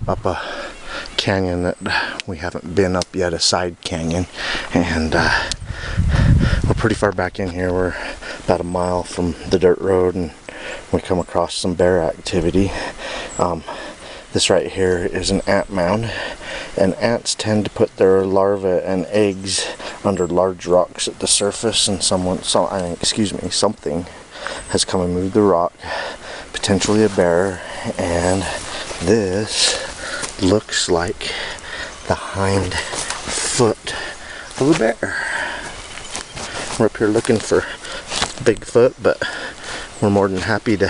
up a canyon that we haven't been up yet, a side canyon, and we're pretty far back in here. We're about a mile from the dirt road, and we come across some bear activity. This right here is an ant mound, and ants tend to put their larvae and eggs under large rocks at the surface, and something has come and moved the rock, potentially a bear, and this looks like the hind foot of a bear. We're up here looking for Bigfoot, but we're more than happy to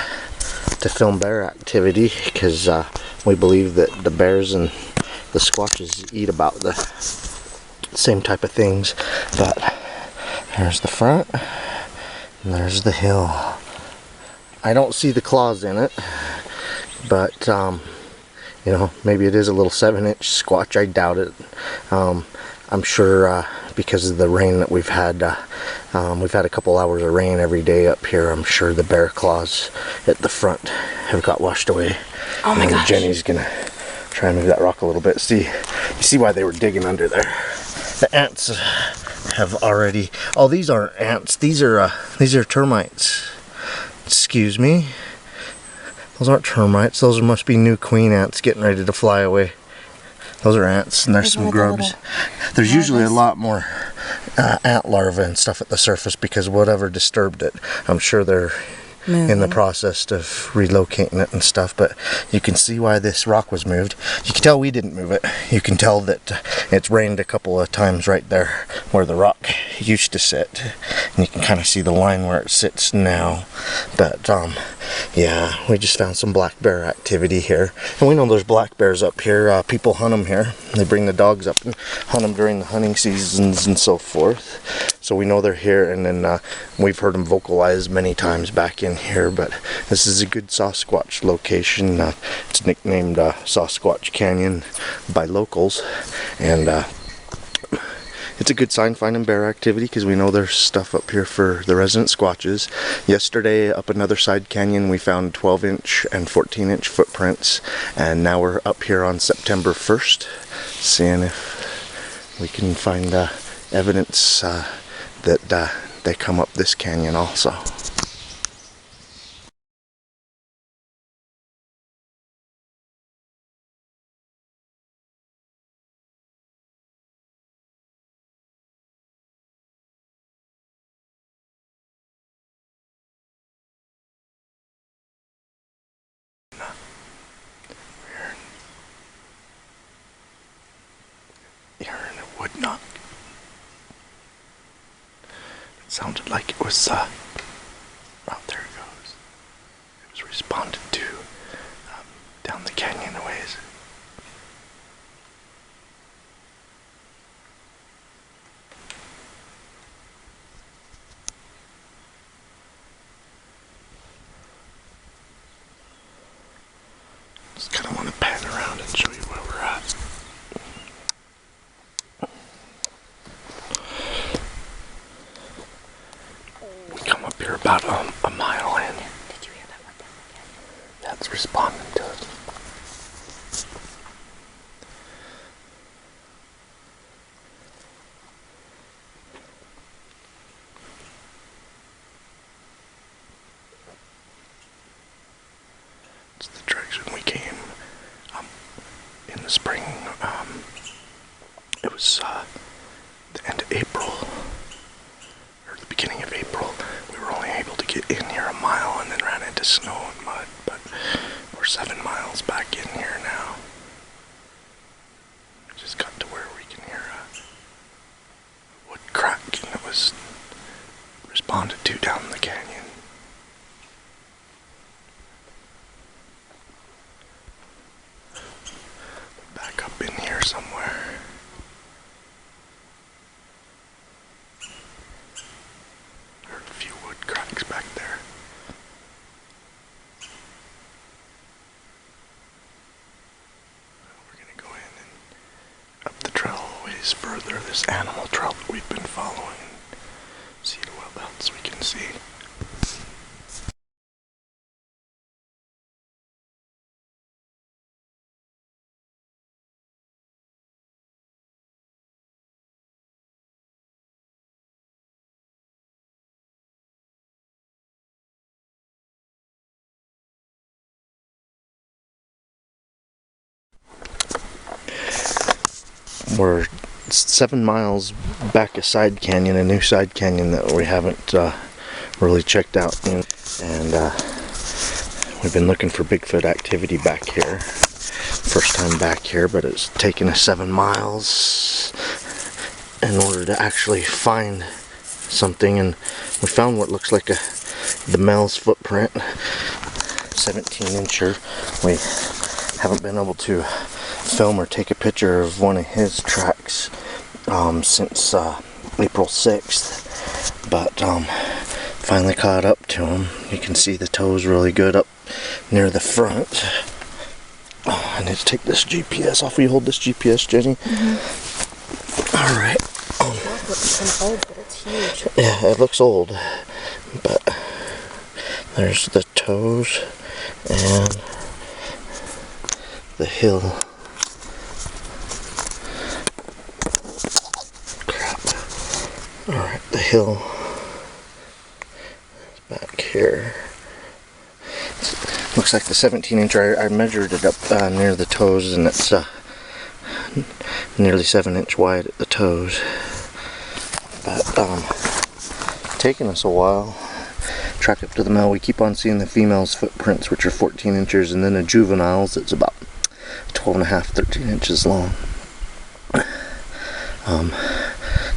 film bear activity, because we believe that the bears and the squatches eat about the same type of things. But there's the front, and there's the hill. I don't see the claws in it, but you know, maybe it is a little 7-inch squatch. I doubt it. I'm sure because of the rain that we've had a couple hours of rain every day up here. I'm sure the bear claws at the front have got washed away. Oh my gosh. Jenny's gonna try and move that rock a little bit. You see why they were digging under there. The ants have already. Oh, these aren't ants. These are termites. Excuse me. Those aren't termites. Those must be new queen ants getting ready to fly away. Those are ants, and there's some grubs. There's usually a lot more ant larvae and stuff at the surface, because whatever disturbed it, I'm sure they're in the process of relocating it and stuff. But you can see why this rock was moved. You can tell we didn't move it. You can tell that it's rained a couple of times right there where the rock used to sit, and you can kind of see the line where it sits now. But yeah, we just found some black bear activity here, and we know there's black bears up here. People hunt them here. They bring the dogs up and hunt them during the hunting seasons and so forth. So we know they're here, and then we've heard them vocalize many times back in here. But this is a good Sasquatch location. It's nicknamed Sasquatch Canyon by locals, and it's a good sign finding bear activity, because we know there's stuff up here for the resident squatches. Yesterday, up another side canyon, we found 12-inch and 14-inch footprints, and now we're up here on September 1st, seeing if we can find evidence that they come up this canyon also. Hearing a wood knock. It sounded like it was oh, there it goes. It was responded to down the canyon a ways. Just kind of want to pan around and show you where we're at. We come up here about a mile in. Did you hear that one? That's responding to it. It's the direction we came in the spring. It was the end of April, or the beginning of April. We were only able to get in here a mile, and then ran into snow and mud, but we're 7 miles back in here now. We just got to where we can hear a wood cracking that was responded to down the canyon. Back up in here somewhere. Heard a few wood cracks back there. We're gonna go in and up the trail a ways further, this animal trail that we've been following, see what else we can see. we're 7 miles back a side canyon, a new side canyon that we haven't really checked out. And we've been looking for Bigfoot activity back here. First time back here, but it's taken us 7 miles in order to actually find something, and we found what looks like the male's footprint, 17-incher. We haven't been able to film or take a picture of one of his tracks since April 6th, but finally caught up to him. You can see the toes really good up near the front. I need to take this GPS off. Will you hold this GPS, Jenny? Alright. It looks kind of old, but it's huge. Yeah, it looks old, but there's the toes and the hill. Crap. Alright, the hill is back here. Looks like the 17-incher. I measured it up near the toes, and it's nearly 7-inch wide at the toes. But taking us a while. Track up to the male. We keep on seeing the female's footprints, which are 14 inches, and then the juvenile's, it's about 12.5, 13 inches long.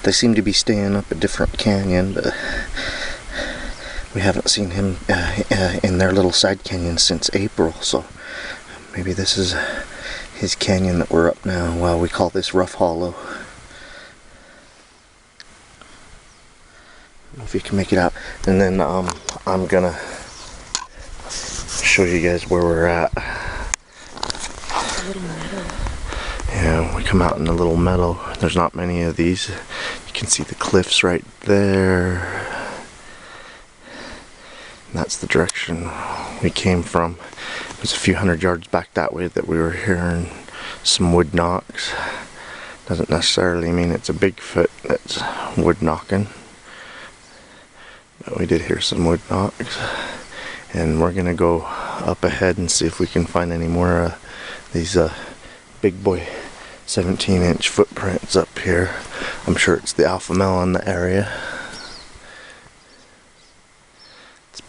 They seem to be staying up a different canyon, but we haven't seen him in their little side canyon since April, so maybe this is his canyon that we're up now. Well, we call this Rough Hollow. I don't know if you can make it out. And then I'm gonna show you guys where we're at. A little meadow. Yeah, we come out in a little meadow. There's not many of these. You can see the cliffs right there. That's the direction we came from. It was a few hundred yards back that way that we were hearing some wood knocks. Doesn't necessarily mean it's a Bigfoot that's wood knocking, but we did hear some wood knocks. And we're gonna go up ahead and see if we can find any more of these big boy 17-inch footprints up here. I'm sure it's the alpha male in the area.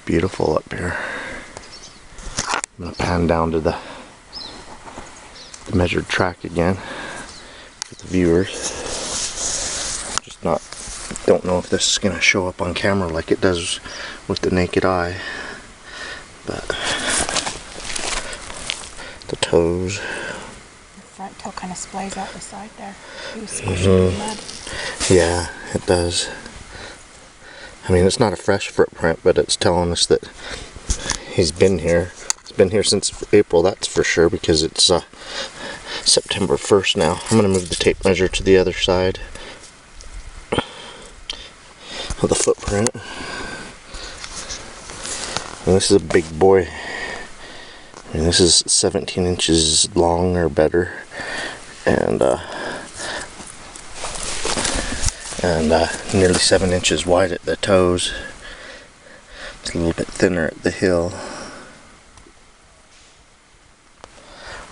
Beautiful up here. I'm gonna pan down to the measured track again for the viewers. Just don't know if this is gonna show up on camera like it does with the naked eye, but the toes. The front toe kind of splays out the side there. He was squishing in the mud. Yeah, it does. I mean, it's not a fresh footprint, but it's telling us that he's been here. He's been here since April, that's for sure, because it's September 1st now. I'm going to move the tape measure to the other side of the footprint. And this is a big boy. I mean, this is 17 inches long or better. And nearly 7 inches wide at the toes. It's a little bit thinner at the heel.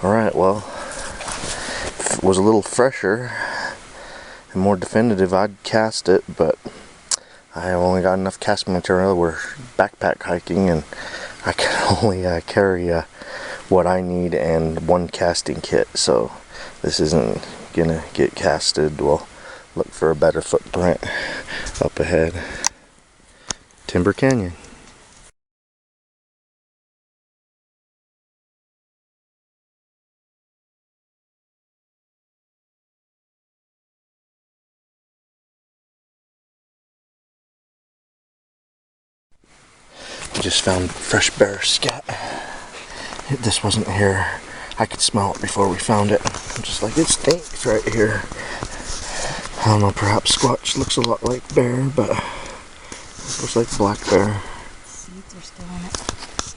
Alright, well, if it was a little fresher and more definitive, I'd cast it, but I only got enough casting material. We're backpack hiking, and I can only carry what I need and one casting kit, so this isn't gonna get casted. We'll look for a better footprint up ahead. Timber Canyon. We just found fresh bear scat. This wasn't here. I could smell it before we found it. I'm just like, it stinks right here. I don't know, perhaps Squatch looks a lot like bear, but it looks like black bear. Seeds are still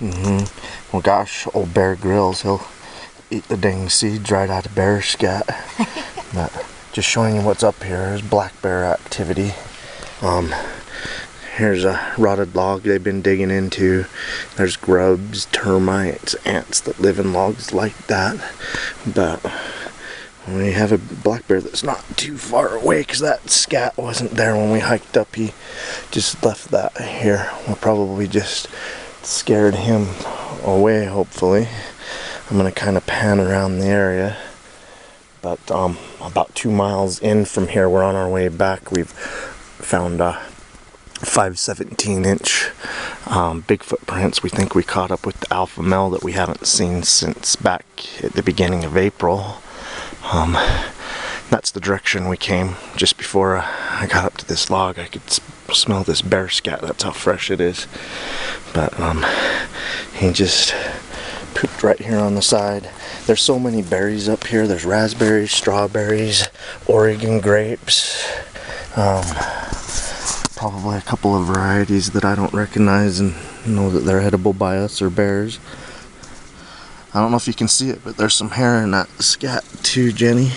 in it. Well, gosh, old Bear Grylls, he'll eat the dang seeds right out of bear scat. But just showing you what's up here is black bear activity. Here's a rotted log they've been digging into. There's grubs, termites, ants that live in logs like that. But We have a black bear that's not too far away because that scat wasn't there when we hiked up. He just left that here. We'll probably just scared him away, hopefully. I'm going to kind of pan around the area. But about 2 miles in from here, we're on our way back. We've found 5/17-inch Bigfoot prints. We think we caught up with the alpha male that we haven't seen since back at the beginning of April. That's the direction we came. Just before I got up to this log, I could smell this bear scat. That's how fresh it is. But he just pooped right here on the side. There's so many berries up here. There's raspberries, strawberries, Oregon grapes. Probably a couple of varieties that I don't recognize and know that they're edible by us or bears. I don't know if you can see it, but there's some hair in that scat too, Jenny.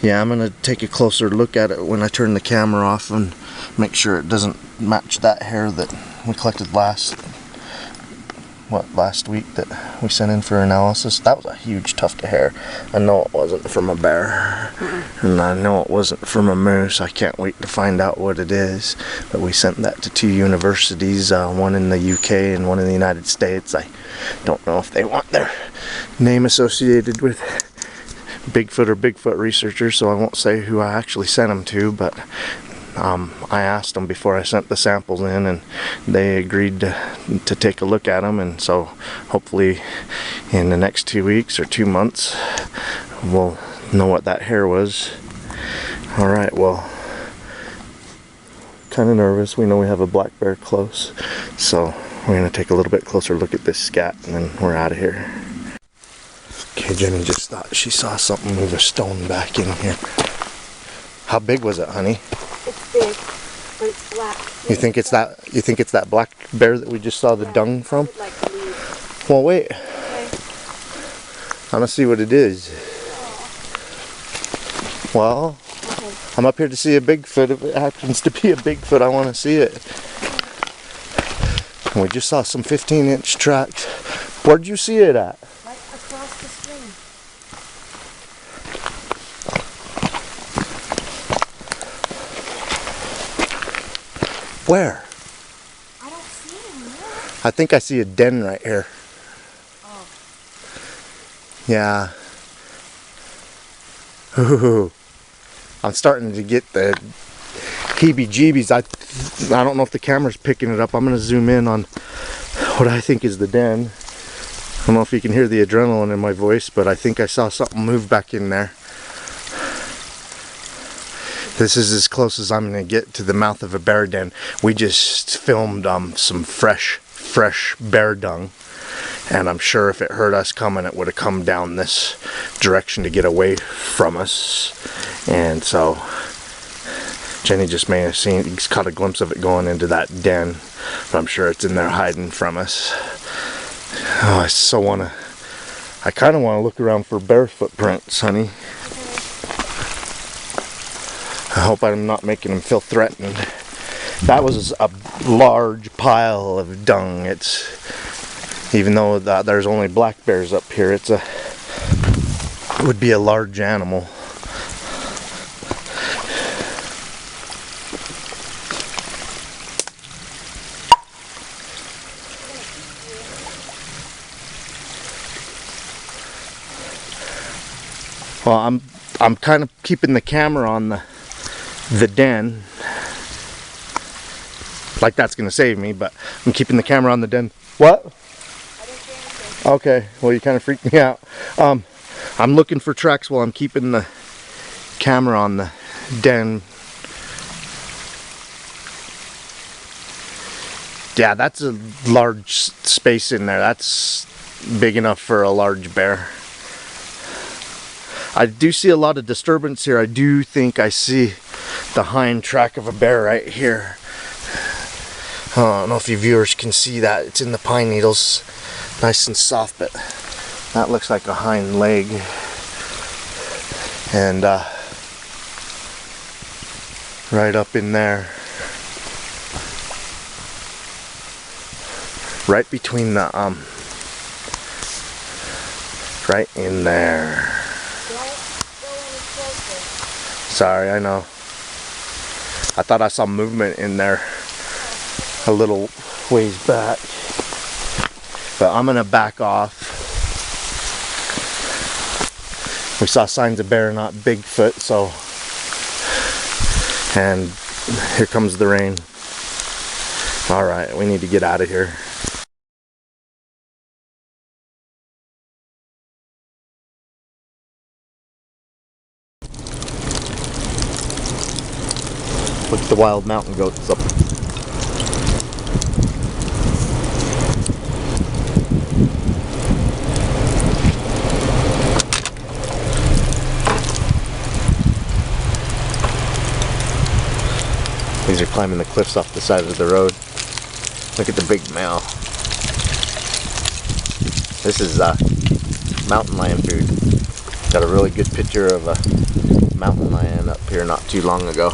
Yeah, I'm gonna take a closer look at it when I turn the camera off and make sure it doesn't match that hair that we collected last week that we sent in for analysis. That was a huge tuft of hair. I know it wasn't from a bear, and I know it wasn't from a moose. I can't wait to find out what it is. But we sent that to 2 universities, one in the UK and one in the United States. I don't know if they want their name associated with Bigfoot or Bigfoot researchers, so I won't say who I actually sent them to, but I asked them before I sent the samples in, and they agreed to take a look at them, and so hopefully in the next 2 weeks or 2 months we'll know what that hair was. Alright, well, kind of nervous. We know we have a black bear close, so we're going to take a little bit closer look at this scat, and then we're out of here. Okay, Jenny just thought she saw something move a stone back in here. How big was it, honey? It's big, but it's black. You think it's that? You think it's that black bear that we just saw the dung from? I would like to leave. Well, wait. Okay. I want to see what it is. Well, Okay. I'm up here to see a Bigfoot. If it happens to be a Bigfoot, I want to see it. And we just saw some 15-inch tracks. Where'd you see it at? Right across the stream. Where? I don't see him. Look. I think I see a den right here. Oh. Yeah. Ooh. I'm starting to get the heebie-jeebies. I don't know if the camera's picking it up. I'm going to zoom in on what I think is the den. I don't know if you can hear the adrenaline in my voice, but I think I saw something move back in there. This is as close as I'm going to get to the mouth of a bear den. We just filmed some fresh bear dung, and I'm sure if it heard us coming, it would have come down this direction to get away from us. And so Jenny just may have caught a glimpse of it going into that den, but I'm sure it's in there hiding from us. Oh, I kind of want to look around for bear footprints, honey. I hope I'm not making them feel threatened. That was a large pile of dung. Even though there's only black bears up here, it would be a large animal. Well, I'm kind of keeping the camera on the den, like that's gonna save me, but I'm keeping the camera on the den. What? I didn't see anything. Okay, well, you kind of freaked me out. I'm looking for tracks while I'm keeping the camera on the den. Yeah, that's a large space in there. That's big enough for a large bear. I do see a lot of disturbance here. I do think I see the hind track of a bear right here. I don't know if you viewers can see that. It's in the pine needles, nice and soft, but that looks like a hind leg. And right up in there, right between the right in there. Yeah, Sorry, I know. I thought I saw movement in there a little ways back. But I'm gonna back off. We saw signs of bear, not Bigfoot, so. And here comes the rain. Alright, we need to get out of here. Look at the wild mountain goats up. These are climbing the cliffs off the side of the road. Look at the big male. This is mountain lion food. Got a really good picture of a mountain lion up here not too long ago.